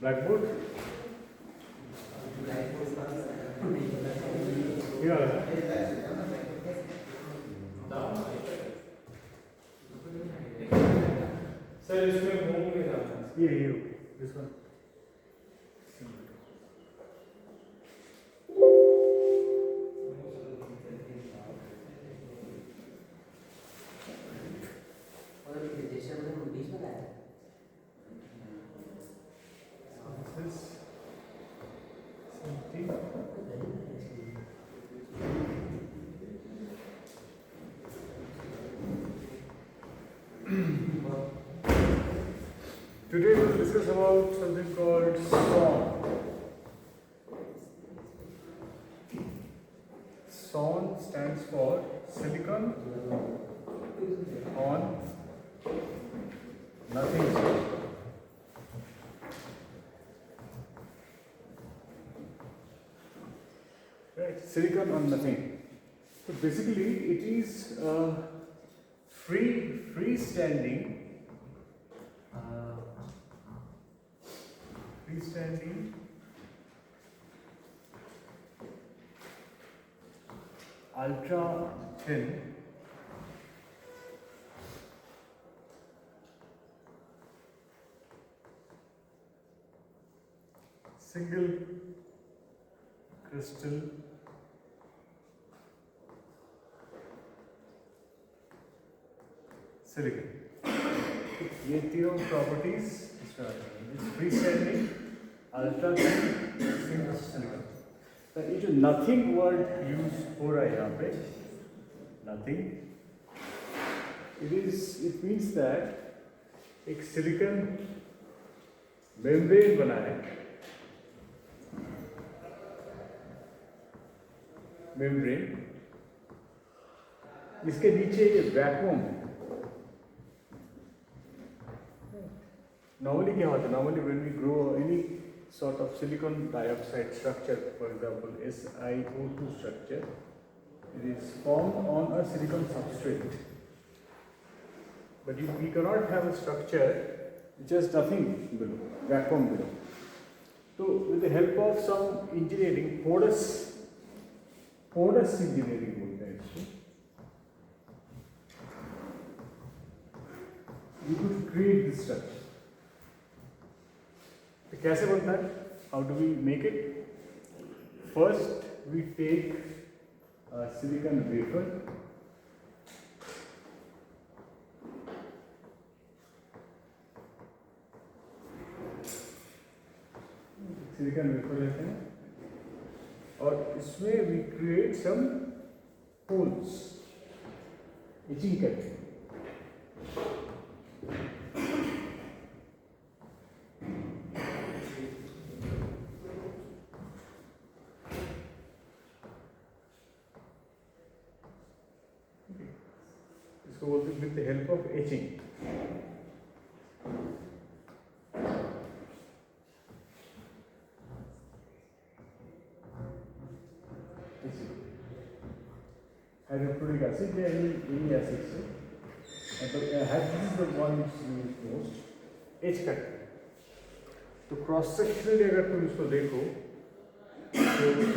Blackboard? Yeah. Sir इसमें home में जाना है। ये this one. This is something. Today we'll discuss about something called SON. SON stands for Silicon on Nothing. Right, silicon on nothing. So basically, it is freestanding ultra thin single crystal silicon. ये तीनों properties freestanding ultra single silicon. तो ये जो nothing word use हो रहा है यहाँ पे, नथिंग, इट मीन्स दैट एक सिलिकॉन मेम्ब्रेन बना है, मेम्ब्रेन, इसके नीचे ये वैक्यूम है. Normally क्या होता है? Normally when we grow any sort of silicon dioxide structure, for example SiO2 structure, it is formed on a silicon substrate. But we cannot have a structure just nothing below, vacuum below. So with the help of some engineering, porous engineering बोलते हैं इसको, we could create this structure. तो कैसे बनता है? How do we make it? First, we take a silicon wafer. Silicon wafer लेते हैं और इसमें we create some holes, etching करते हैं. With the help of etching. Hydrochloric acid या any acid से, मतलब this is the one which is used most. Etch करते हैं. तो cross sectionally अगर तुम इसको देखो, so it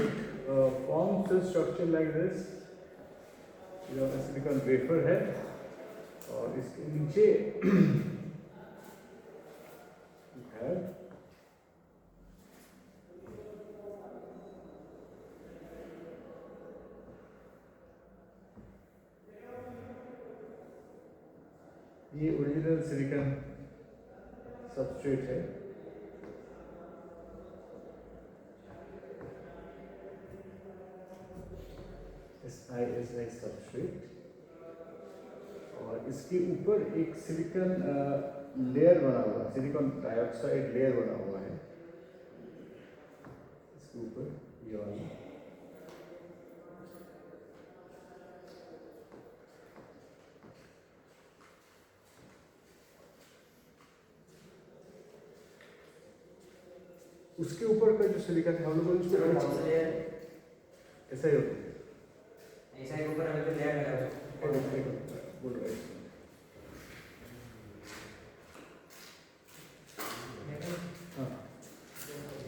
forms a structure like this. यह सिलिकॉन वेफर है और इसके नीचे है ये ओरिजिनल सिलिकॉन सबस्ट्रेट है. SiSi सबस्ट्रेट और इसके ऊपर एक सिलिकॉन लेयर बना हुआ है, सिलिकॉन डाइऑक्साइड लेयर बना हुआ है इसके ऊपर, ये वाला. उसके ऊपर का जो सिलिकॉन है हम लोग उसको ऐसा ही होता है, ऐसा ही ऊपर अगर लेयर लगा बोल रहा है. हाँ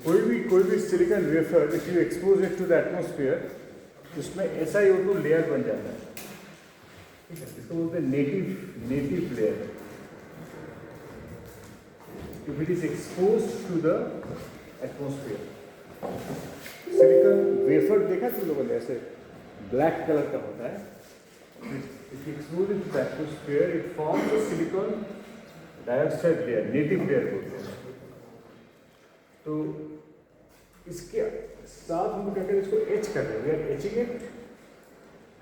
कोई भी silicon wafer if you expose it to the atmosphere उसमें SiO2 लेयर बन जाता है, ठीक है, इसको बोलते हैं native layer. If it is expose to the atmosphere, silicon wafer देखा तुम लोगों ने, ऐसे ब्लैक कलर का होता है, if expose to the atmosphere it forms a silicon dioxide layer, native layer बोलते हैं। तो इसके साथ हम क्या करें, इसको एच कर रहे हैं, we are etching it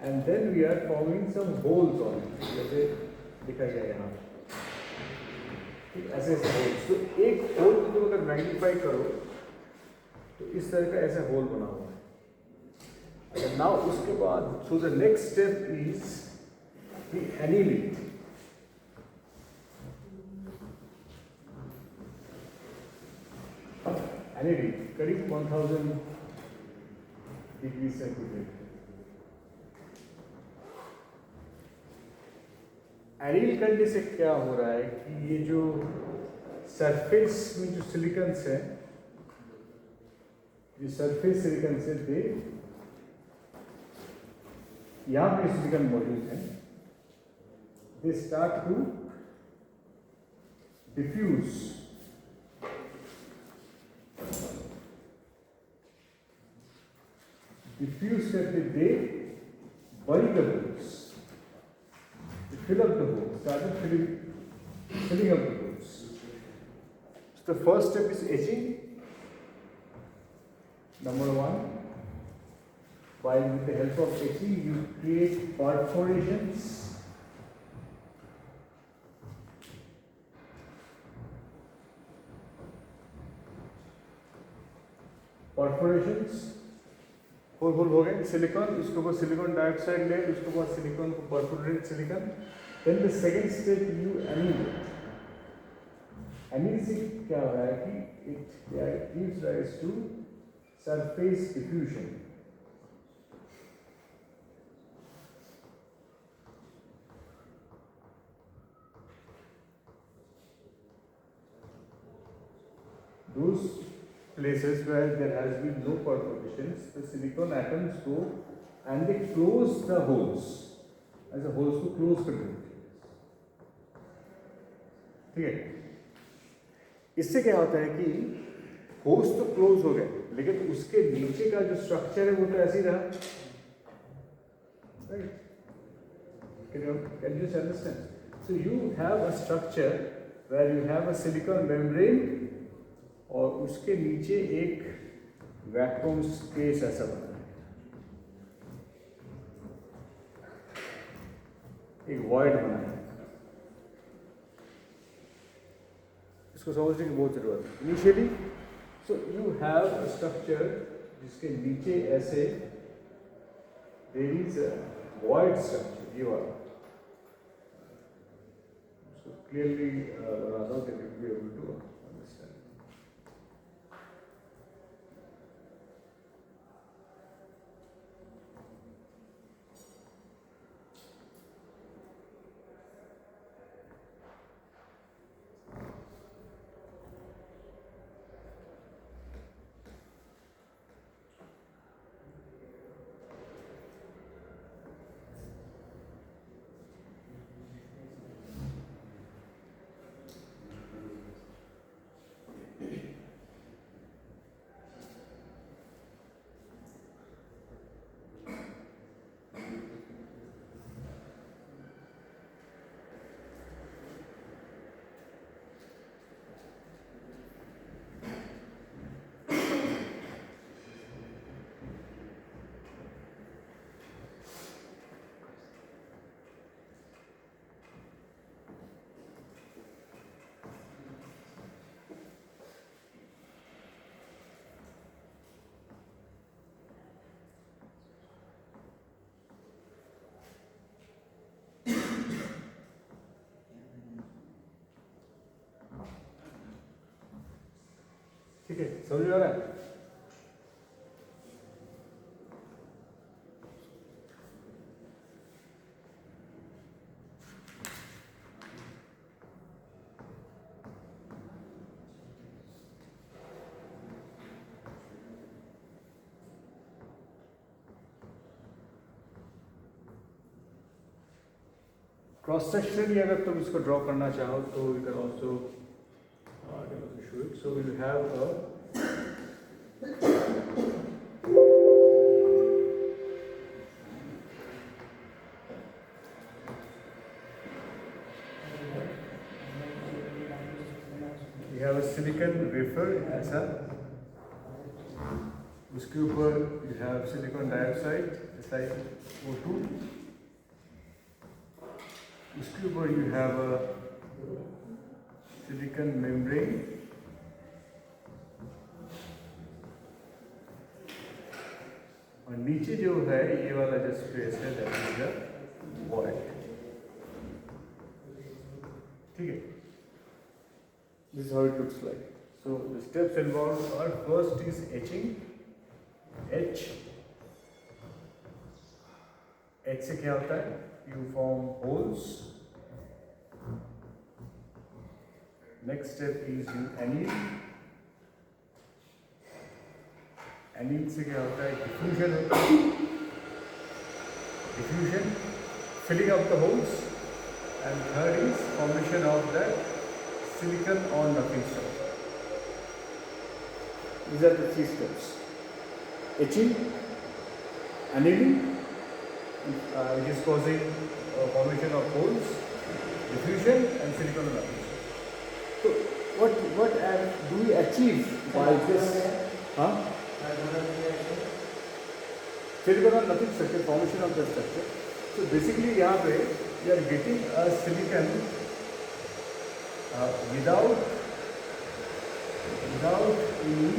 and then we are forming some holes on it, जैसे दिखा गया यहाँ, ऐसे ऐसे होल्स। तो एक होल को तुम अगर मैग्नीफाई करो तो इस तरह का ऐसा होल बना हुआ है। अच्छा, नाउ उसके बाद so the next step is the annealing. Annealing करीब 1000 डिग्री सेंटीग्रेड। एनील करने से क्या हो रहा है कि ये जो सरफेस में जो सिलिकॉन्स है, जो सरफेस सिलिकॉन्स है, दे यहाँ पे सिलिकॉन मौजूद है, they start to diffuse. Diffuse करके they bury the holes, they fill up the holes, started filling up the holes. So the first step is etching. Number one, by with the help of etching, you create perforations. Perforations. Four hole हो गए silicon, उसके बाद silicon dioxide layer, उसके बाद silicon को perforated silicon. Then the second step you anneal. Anneal से क्या हो रहा है कि it gives rise to surface diffusion. Those places where there has been no perforations, the silicon atoms go and they close the holes, as a holes को close कर देते हैं, ठीक है। इससे क्या होता है कि होल्स तो क्लोज हो गए, लेकिन उसके नीचे का जो स्ट्रक्चर है वो तो ऐसे ही रहा, right? Can you just understand? So you have a structure where you have a silicon membrane और उसके नीचे एक वैक्यूम स्पेस ऐसा बना है, एक वॉइड बना है। इसको समझने की बहुत जरूरत है initially. So you have a structure जिसके नीचे ऐसे there is a void structure, ये वाला। इसको क्लियरली बना दो that you be able to understand. ठीक है, समझ में आ रहा है? क्रॉस सेक्शनली अगर तुम इसको ड्रॉ करना चाहो तो you can also show it. So will have a silicon wafer ऐसा, उसके ऊपर you have silicon dioxide SiO2, उसके ऊपर you have a silicon membrane, और नीचे जो है ये वाला जो स्पेस है दैट इज द वॉइड. ठीक है. This is how it looks like. So the steps involved are, first is etching. Etch से क्या होता है? You form holes. Next step is you anneal. Anneal से क्या होता है? Diffusion होता है. Diffusion, filling up the holes, and third is formation of that silicon or nothing structure. These are the three steps: etching, annealing, which is causing formation of holes, diffusion, and silicon or nothing structure. So, what do we achieve by this? Huh? Silicon or nothing structure, formation of the structure. So basically, यहाँ पे we are getting a silicon. Without any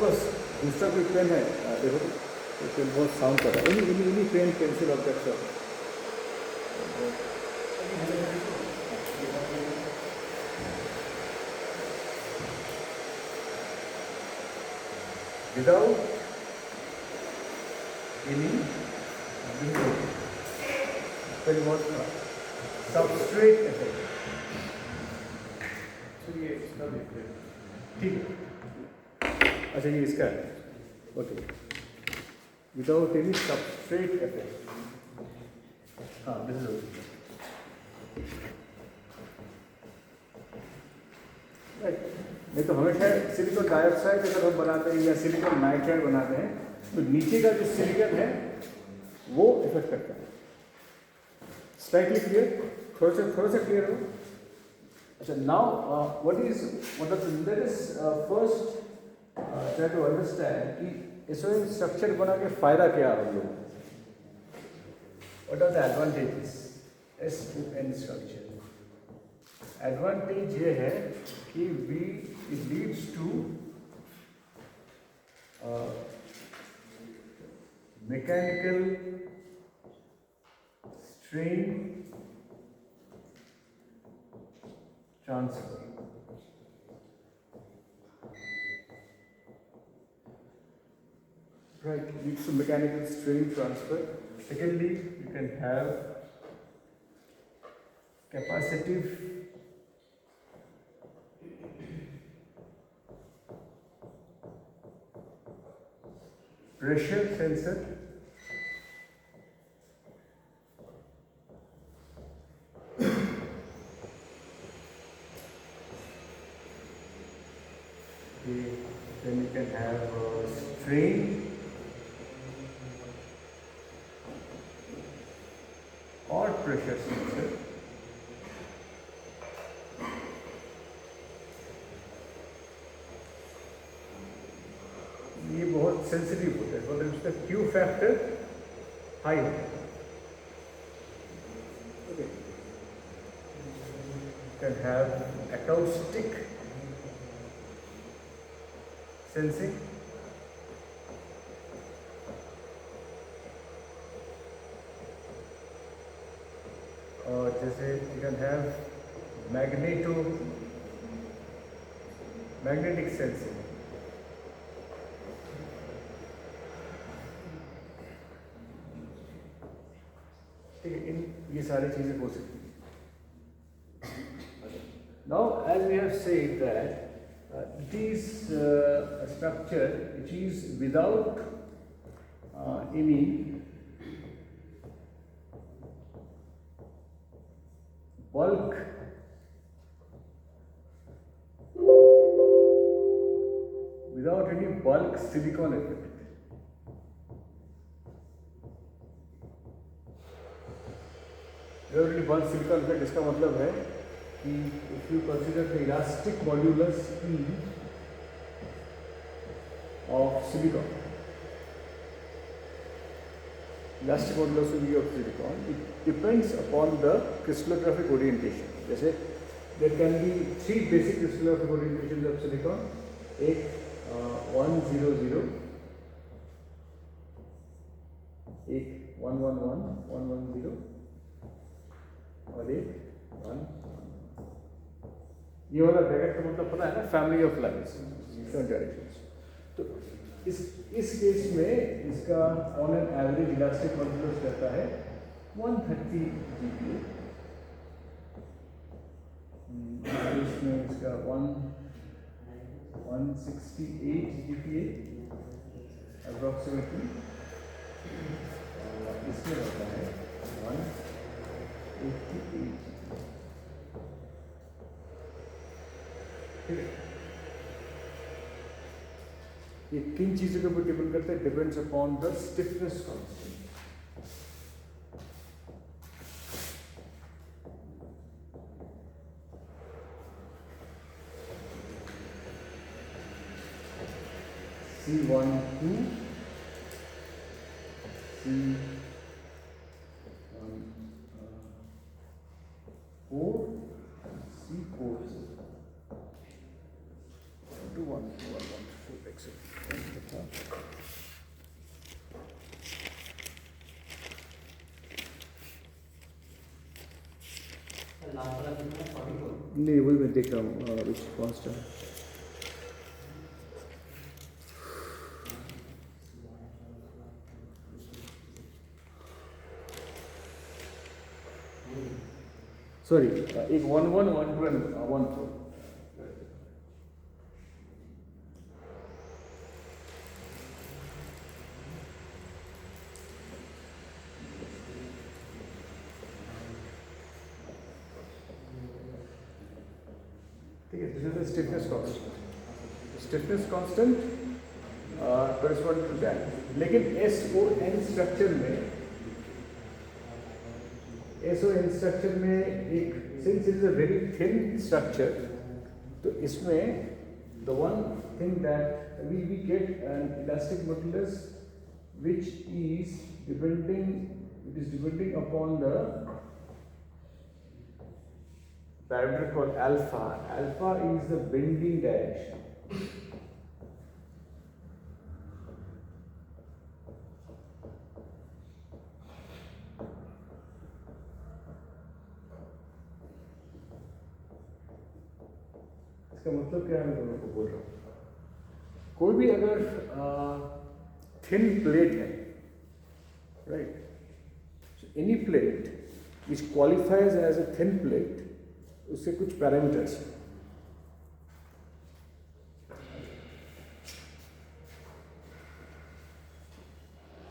बस दूसरा कोई pen है, देखो तो pen बहुत sound कर रहा है. एनी पेन पेंसिल ऑब्जेक्ट सब without any फिर बहुत सबस्ट्रेट इफेक्ट. चलिए इसका देखते हैं. ठीक है. अच्छा ये इसका है. Okay. Without any substrate effect. हाँ दिस इज ओके. राइट. नहीं तो हमेशा सिलिकॉन डाइऑक्साइड अगर हम बनाते हैं या सिलिकॉन नाइट्राइड बनाते हैं तो नीचे का जो सिलिकॉन है वो इफेक्ट करता है. Slightly clear? थोड़ा सा clear हो. अच्छा, now what is let us first try to understand कि SOM structure बना के फायदा क्या है हम लोग. What are the advantages? SOM structure. Advantage ये है कि it leads to mechanical strain transfer. Right, leads to mechanical strain transfer. Secondly, you can have capacitive pressure sensor. Then you can have strain, or pressure sensor. ये बहुत sensitive होता है, मतलब इसका Q factor high होता है. Okay. You can have acoustic sensing, और जैसे you can have magnetic sensing. ठीक है, ये सारी चीजें हो सकती हैं. Now, as we have said that this structure which is without any bulk without any bulk silicon effect. Without any bulk silicon effect, इसका मतलब है कि if you consider the elastic modulus E of silicon, elastic modulus E of silicon, it depends upon the crystallographic orientation. जैसे there can be three basic crystallographic orientations of silicon. एक 100, एक 111, 110 और एक 111. ये वाला ब्रैकेट का मतलब पता है ना, family of lines, different directions. तो इस केस में इसका on an average elastic modulus रहता है 130 GPa. इस केस में इसका 168 GPa अप्रोक्सीमेटली. इसमें रहता है 188. ठीक है. ये किन चीज़ों के ऊपर डिपेंड करता है? Depends upon the stiffness constant. C12, C4, C4, 21, 4 excellent. नहीं, वही मैं देख रहा हूँ विच कॉस्ट है. सॉरी, एक 11, 12, 14. ठीक है. This is the stiffness constant. Stiffness constant correspond to that. लेकिन SON स्ट्रक्चर में स्ट्रक्चर में एक, since it is a very thin structure, तो इसमें the one thing that we get an elastic modulus which is depending upon the parameter called alpha. Alpha is the bending direction. इसका मतलब क्या है, मैं दोनों को बोल रहा हूँ. कोई भी अगर थिन प्लेट है, right, any plate which qualifies as a thin plate, उसके कुछ पैरामीटर्स हैं.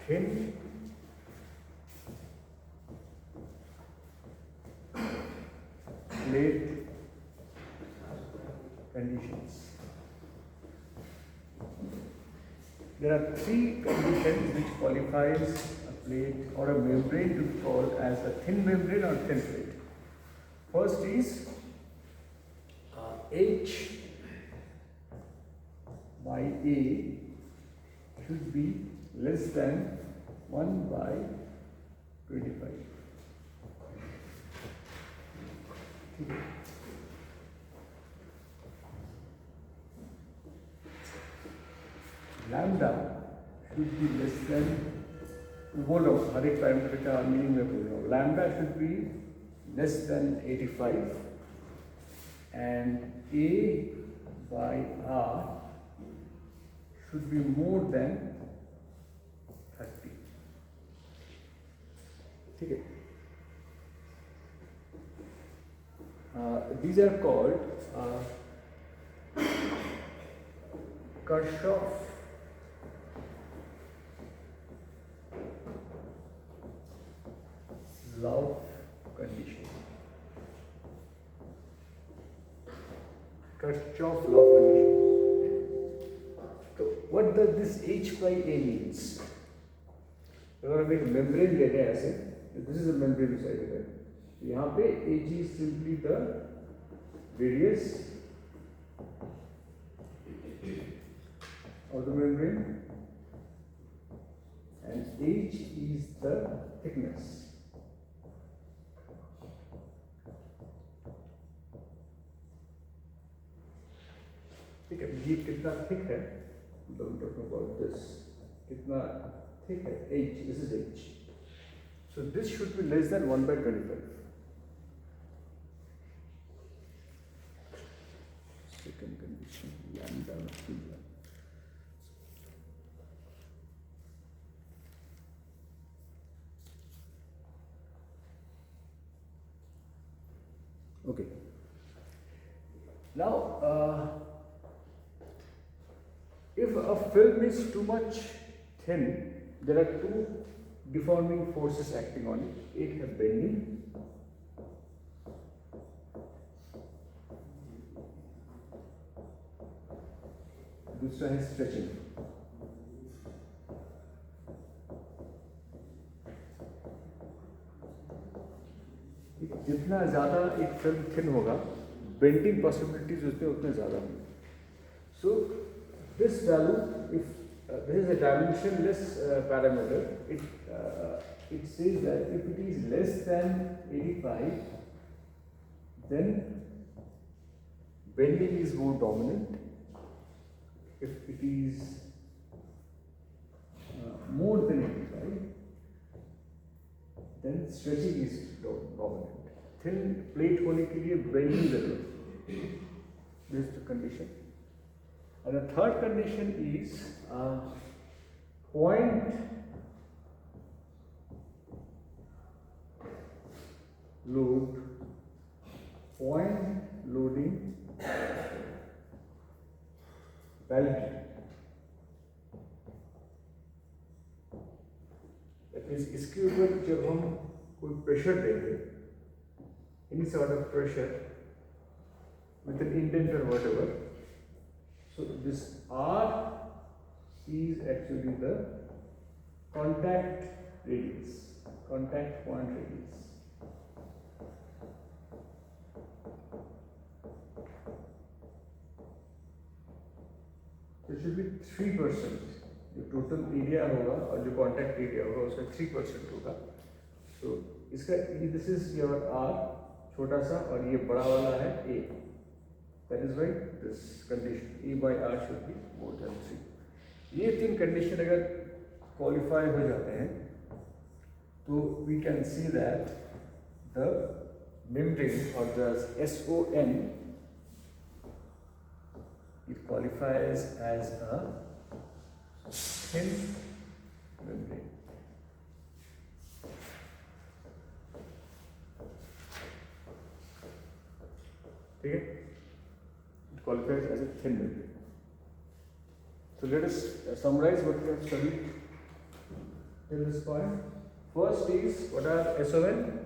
Thin plate conditions. There are three conditions which qualifies a plate or a membrane to be called as a thin membrane or thin plate. First is H by A should be less than 1 by 25. ठीक है. Lambda should be less than, बोल रहा हूँ हर एक parameter का meaning में बोल रहा हूँ. Lambda should be less than 85 and A by R should be more than 30. ठीक है. These are called Kirchhoff condition. Kirchhoff law condition. So what does this H by A means? अगर हम एक membrane ले रहे हैं ऐसे, this is a membrane side है, यहाँ पे H is simply the radius of the membrane and H is the thickness. ठीक है, ये कितना थिक है, don't talk about this, कितना थिक है, H, this is H. So this should be less than 1 by 25. Second condition, lambda P1. Okay. Now, if a film is too much thin, there are two deforming forces acting on it. एक है bending, दूसरा है stretching. जितना ज़्यादा एक film thin होगा, bending possibilities उसमें उतने ज़्यादा होंगे. So this value, if this is a dimensionless parameter, it says that if it is less than 85, then bending is more dominant. If it is more than 85, then stretching is dominant. Thin plate होने के लिए bending जरूरत. This is the condition. And the third condition is point loading validity. That means इसके ऊपर जब हम कोई pressure देंगे, any sort of pressure with an indent or whatever, so this R is actually the contact radius, contact point radius. There should be 3%. जो total area होगा और जो contact area होगा उसका 3% होगा. So इसका this is your R छोटा सा और ये बड़ा वाला है A. That is why this condition A by R should be more than 3. ये तीन condition अगर qualify हो जाते हैं, तो we can see that the membrane or the SON, it qualifies as a thin membrane. ठीक है? Qualifies as a thin membrane. So let us summarize what we have studied till this point. First is, what are SON?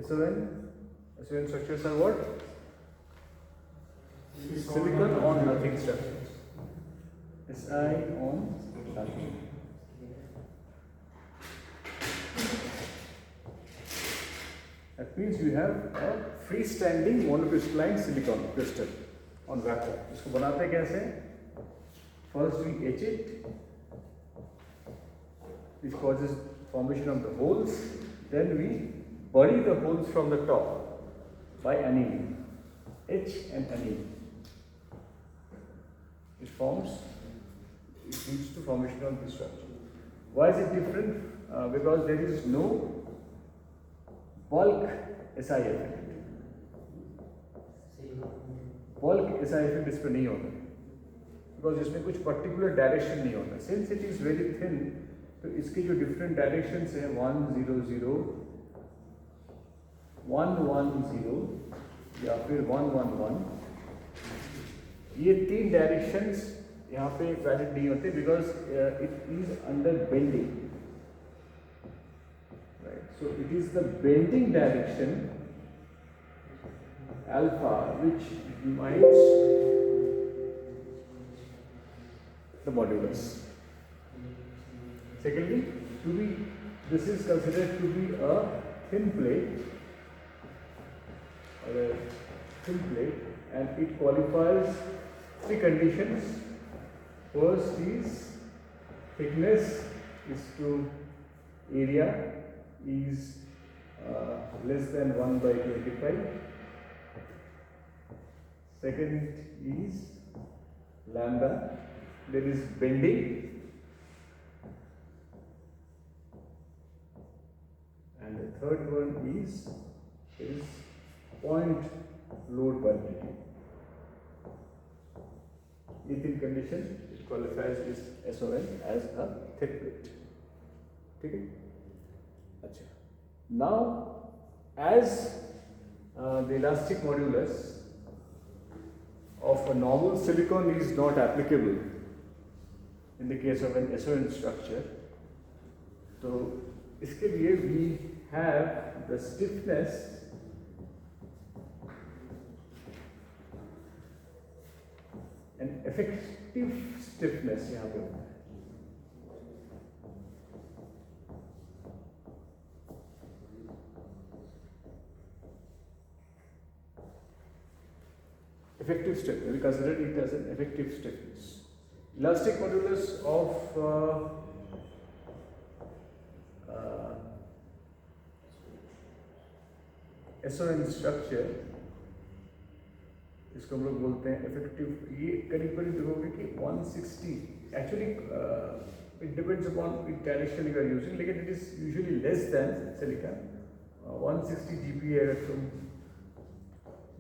SON structures are what? Silicon on nothing structures. Si on nothing. That means you have a freestanding monocrystalline silicon crystal on vacuum. इसको बनाते कैसे? First we etch it, which causes formation of the holes. Then we bury the holes from the top by annealing. Etch and anneal. It leads to formation of this structure. Why is it different? Because there is no bulk SI effect. Bulk SI effect इस पर नहीं होता, because इसमें कुछ particular direction नहीं होता. Since it is very thin, तो इसके जो different directions हैं 1 0 0, 1 1 0 या फिर 1 1 1, ये तीन directions यहाँ पे valid नहीं होते, because it is under bending. right? So it is the bending direction alpha which determines the modulus. Secondly, this is considered to be a thin plate or a thin plate, and it qualifies three conditions. First is thickness is to area is less than 1 by 25. Second is lambda, there is bending, and the third one is point load vulnerability. In condition, it qualifies as SON as a thick plate. Okay? Achha. Now, as the elastic modulus of a normal silicon is not applicable in the case of an SON structure, so iske liye we have the stiffness and effective stiffness यहाँ पे होता है. Effective stiffness, we consider it as an effective stiffness. Elastic modulus of SON structure, इसको हम लोग बोलते हैं effective. ये करीब करीब देखोगे कि 160. Actually it depends upon which direction you are using, लेकिन it is usually less than silicon. 160 GPa अगर तुम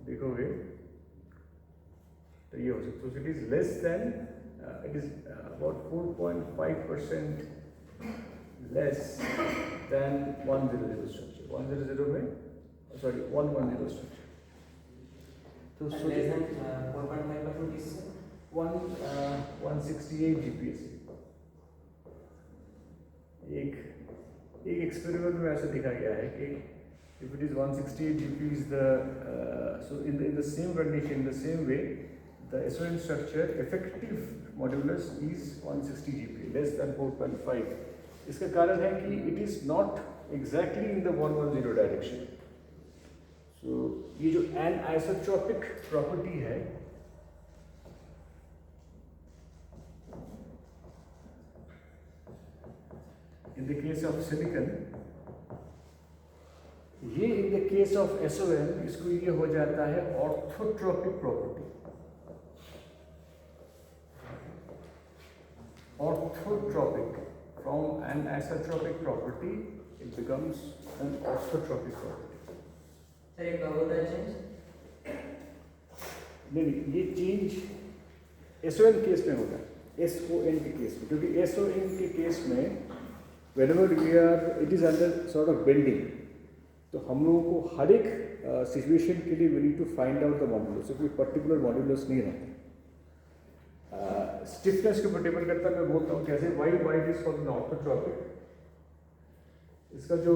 देखोगे तो ये हो सकता है. It is less than, it is about 4.5% less than 100 structure. 100 में सॉरी 110 स्ट्रक्चर. तो less than 4.5% is 168 GPa से. एक एक्सपेरिमेंट में ऐसा देखा गया है कि if it is 168 GPa is the so in the same condition, in the same way, the SON structure effective modulus is 160 GPa, less than 4.5. इसका कारण है कि it is not exactly in the 110 direction. So ये जो anisotropic property है, in the case of silicon, ये in the case of SON इसको ये हो जाता है orthotropic property. Orthotropic, from an isotropic property it becomes an orthotropic property. Sir एक कब होता है चेंज? नहीं, ये चेंज SON केस में होता है, SON के केस में, क्योंकि SON के केस में whenever we are, it is under sort of bending, तो हम लोगों को हर एक सिचुएशन के लिए we need to find out the modulus. कोई पर्टिकुलर मॉड्यूलस नहीं रहता. स्टिफनेस के ऊपर डिपेंड करता है. मैं बोलता हूँ कैसे, why it is called orthotropic. इसका जो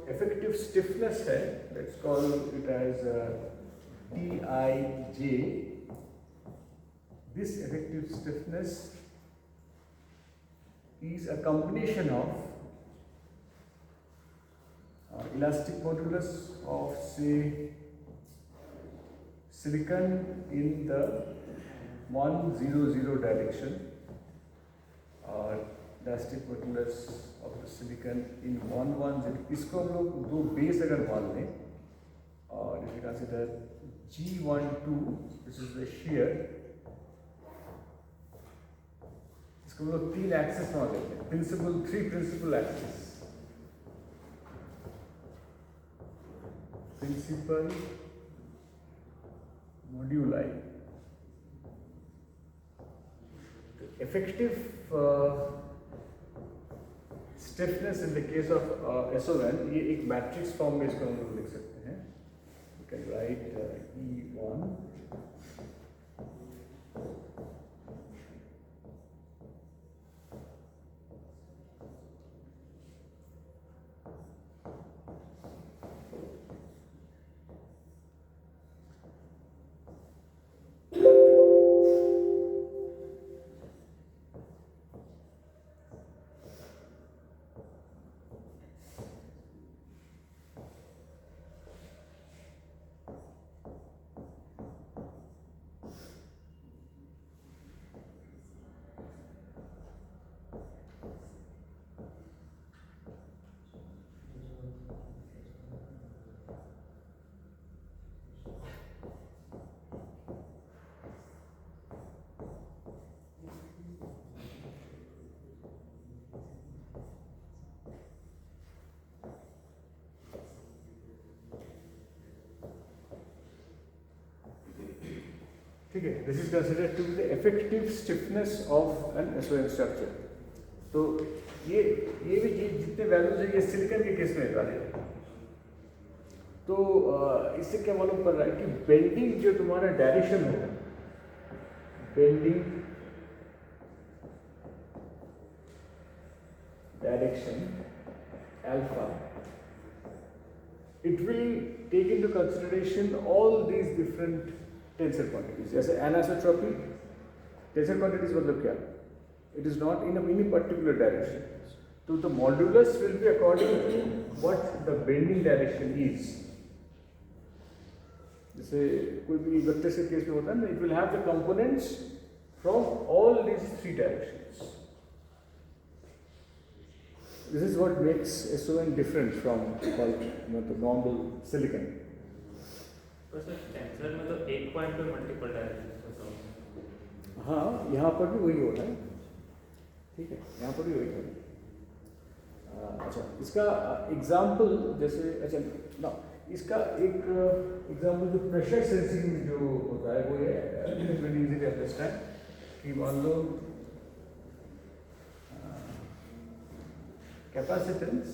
इफेक्टिव स्टिफनेस है, let's call it as TIJ. This effective stiffness is a combination of elastic modulus of, say, silicon in the 100 direction, or elastic modulus of the silicon in 110. इसको हम लोग दो base अगर मान लें, और if you consider G12, this is the shear, इसको हम लोग तीन एक्सेस मान लेते हैं. Three principal axes. Principal moduli. Effective stiffness in the case of SON, ये एक मैट्रिक्स फॉर्म में इसको हम लोग लिख सकते हैं. You can write E1 E2 ठीक है, this is considered to be the effective stiffness of an SON structure. तो ये भी जितने वैल्यूज है ये सिलिकॉन के केस में वाले हैं। तो इससे क्या मालूम पड़ रहा है कि बेंडिंग जो तुम्हारा डायरेक्शन होगा, bending direction alpha, it will take into consideration all these different tensor quantities. जैसे anisotropy, tensor quantities मतलब क्या? It is not in any particular direction. So the modulus will be according to what the bending direction is. जैसे कोई भी vector के case में होता है ना, it will have the components from all these three directions. This is what makes SON different from the normal silicon. तो sir tensor मतलब एक पॉइंट पे मल्टीपल डायरेक्शंस होता है। हाँ, यहाँ पर भी वही हो रहा है, ठीक है, यहाँ पर भी वही हो रहा है। अच्छा, इसका एग्जाम्पल जैसे, अच्छा ना, इसका एक एग्जाम्पल जो प्रेशर सेंसिंग में जो होता है वो है, वेरी इजीली अंडरस्टैंड कि मान लो capacitance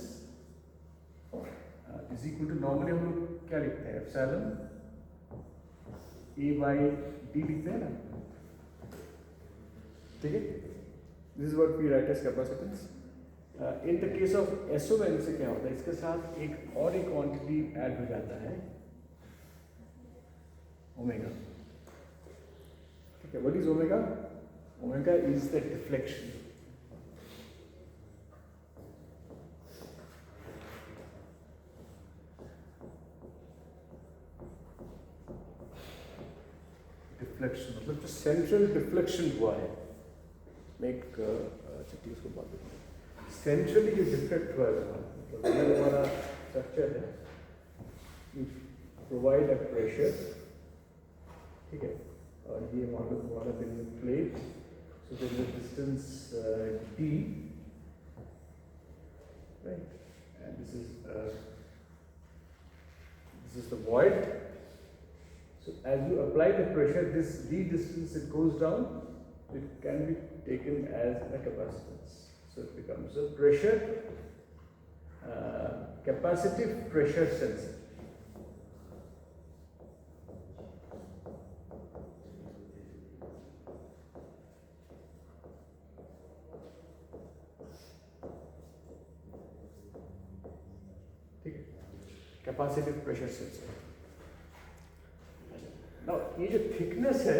is equal to, normally हम लोग क्या लिखते हैं, एप्सिलॉन ए बाई डी लिखते हैं ना, ठीक है, this is what we write as capacitance. In the case of SON से क्या होता है, इसके साथ एक और एक क्वांटिटी ऐड हो जाता है, ओमेगा, ठीक है। What is omega? Omega is the deflection. Deflection मतलब जो सेंट्रल डिफ्लेक्शन हुआ है, लाइक अच्छा उसको बात करते हैं, सेंट्रली जो डिफ्लेक्ट हुआ है, मतलब ये हमारा स्ट्रक्चर है, प्रोवाइड अ प्रेशर, ठीक है, और ये मान लो हमारा plate, so there is a distance d, right, and this is the void. So as you apply the pressure, this d distance it goes down, it can be taken as a capacitance. So it becomes a pressure, capacitive pressure sensor. ठीक है, capacitive pressure sensor. Now, ये जो thickness है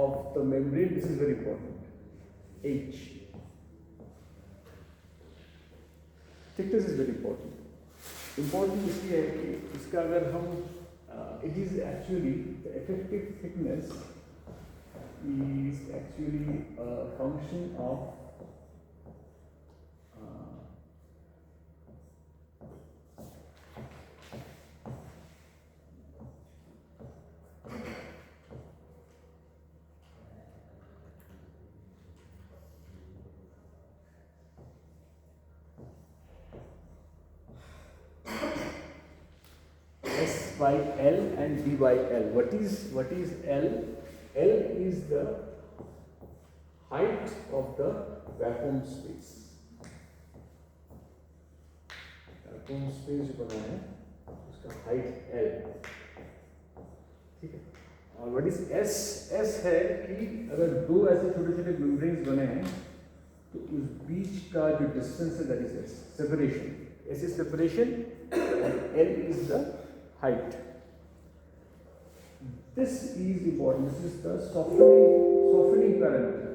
of the membrane, this is very important. H. Thickness is very important. Important इसलिए है कि इसका अगर हम it is actually the effective thickness is actually a function of by L and D by L. What is L? L is the height of the vacuum space. Vacuum space जो बना है उसका height L, ठीक है। और what is S? S है कि अगर दो ऐसे छोटे छोटे membranes बने हैं तो उस बीच का जो distance है, that is S, separation. S is separation and L is the height. This is important. This is the softening parameter.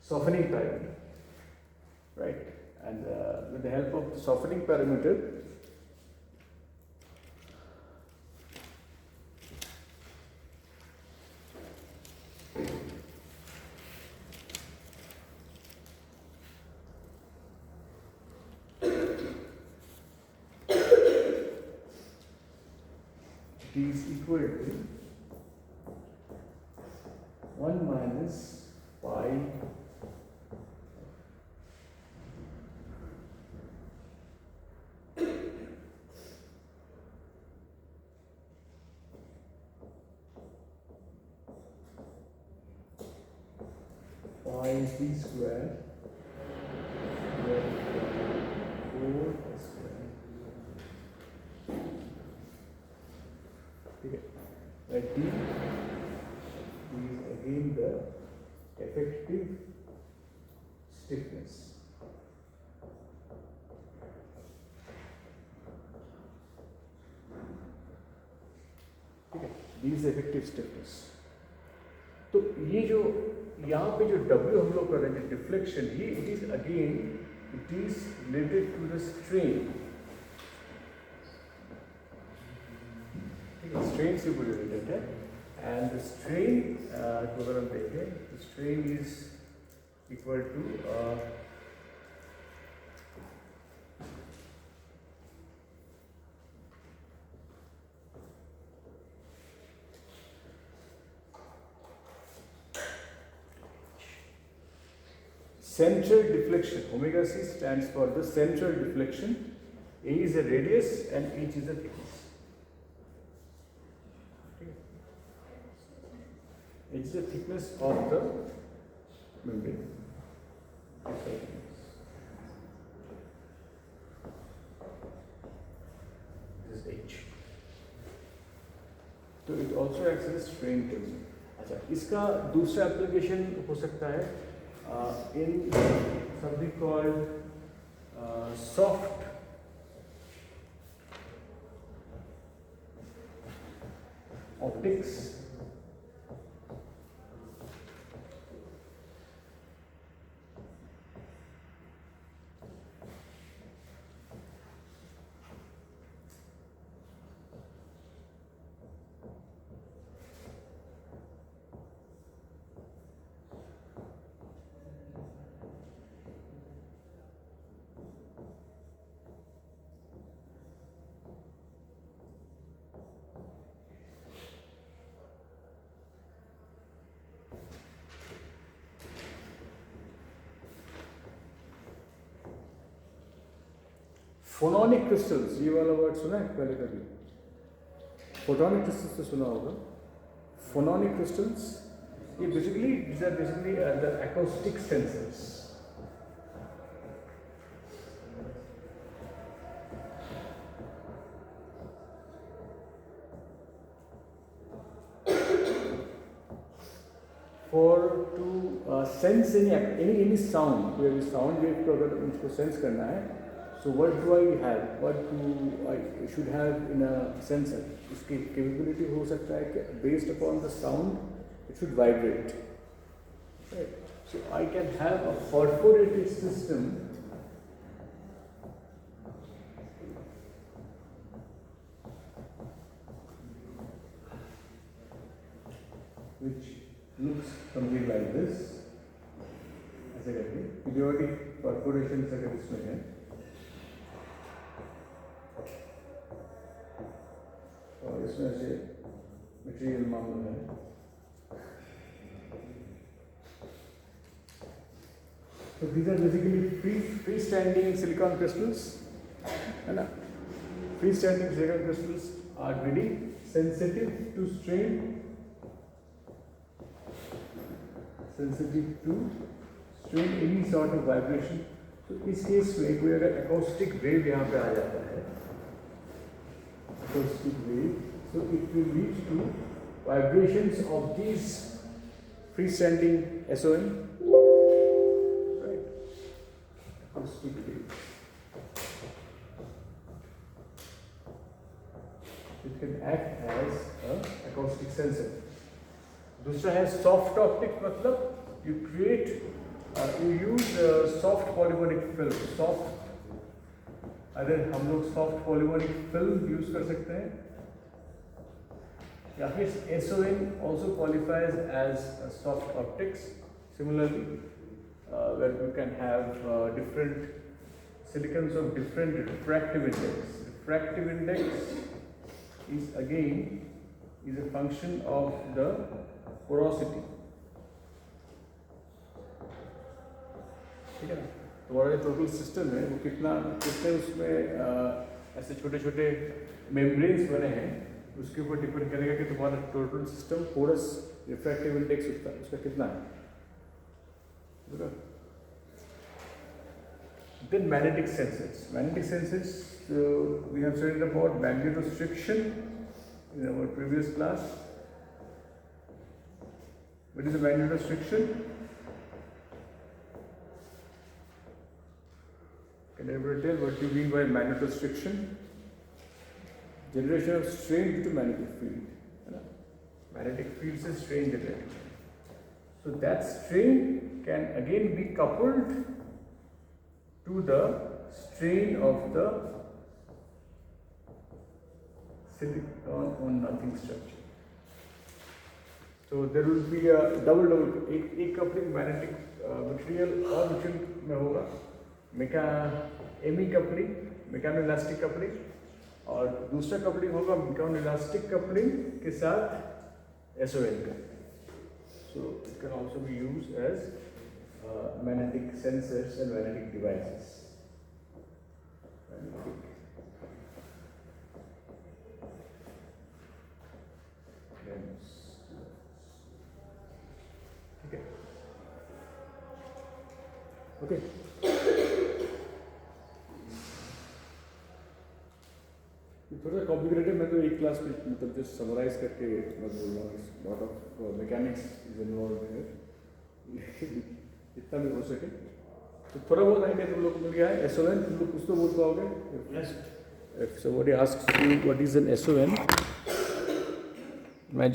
Softening parameter, right? And with the help of the softening parameter, is equal to 1 minus pi phi d square over 4 square. Okay, that d is again the effective stiffness. ठीक है, d is effective stiffness. तो ये जो यहाँ पे जो W हम लोग कर रहे हैं डिफ्लेक्शन, ये it is again it is related to the strain. ठीक है, स्ट्रेन से भी रिलेटेड है. एंड द स्ट्रेन को अगर हम देखें तो strain is equal to central deflection. Omega c stands for the central deflection. A is a radius and h is a thickness. H is the thickness of the membrane. This is H. So it also acts as a strain terminal. अच्छा, इसका दूसरा application हो सकता है in something called soft optics. Photonic crystals, ये वाला word सुना है पहले कभी? फोटोनिक क्रिस्टल्स तो सुना होगा. फोटोनिक क्रिस्टल्स ये basically these are basically the acoustic sensors. For to sense any sound, कोई sound wave को अगर उसको sense करना है, so what do I have? What do I should have in a sensor? इसकी capability हो सकता है कि based upon the sound, it should vibrate. Right. So I can have a perforated system which looks something like this. ऐसे करके periodic perforations अगर इसमें है, और इसमें से मटेरियल मामला है. So these are basically freestanding silicon crystals, है ना? Freestanding silicon crystals are very sensitive to strain, any sort of vibration. तो इस केस में कोई अगर acoustic wave यहाँ पे आ जाता है, acoustic wave, so it will lead to vibrations of these freestanding SON, right? Acoustic wave. It can act as an acoustic sensor. दूसरा है soft optic, मतलब you create, you use soft polymeric film. अगर हम लोग soft polymeric film use कर सकते हैं, या फिर SON also qualifies as soft optics. Similarly, where you can have different silicons of different refractive index. Refractive index is again a function of the porosity. ठीक है ना। तुम्हारा जो टोटल सिस्टम है वो कितने उसमें ऐसे छोटे छोटे मेम्ब्रेन्स बने हैं, उसके ऊपर डिपेंड करेगा कि तुम्हारा total system core's refractive index उसका कितना है। Then magnetic sensors. Magnetic sensors, we have studied about magnetostriction in our previous class. What is a magnetostriction? Can everybody tell what do you mean by magnetostriction? Generation of strain due to magnetic field. है ना? Magnetic field से strain generated. So that strain can again be coupled to the strain of the silicon on nothing structure. So there will be a double एक coupling magnetic material और material में होगा, ME coupling, mechanoelastic coupling, और दूसरा coupling होगा mechanoelastic coupling के साथ SON का. So it can also be used as magnetic sensors and magnetic devices. Okay. Okay. थोड़ा कॉम्प्लिकेटेड, मैं तो एक क्लास में मतलब जस्ट समराइज करके मैं बोल रहा हूँ. Lot of mechanics is involve है, इतना भी हो सके तो थोड़ा बहुत आइडिया तुम लोग को मिल गया है. SON तुम लोग कुछ तो बोल पाओगे. If somebody asks you what is an SON, मैं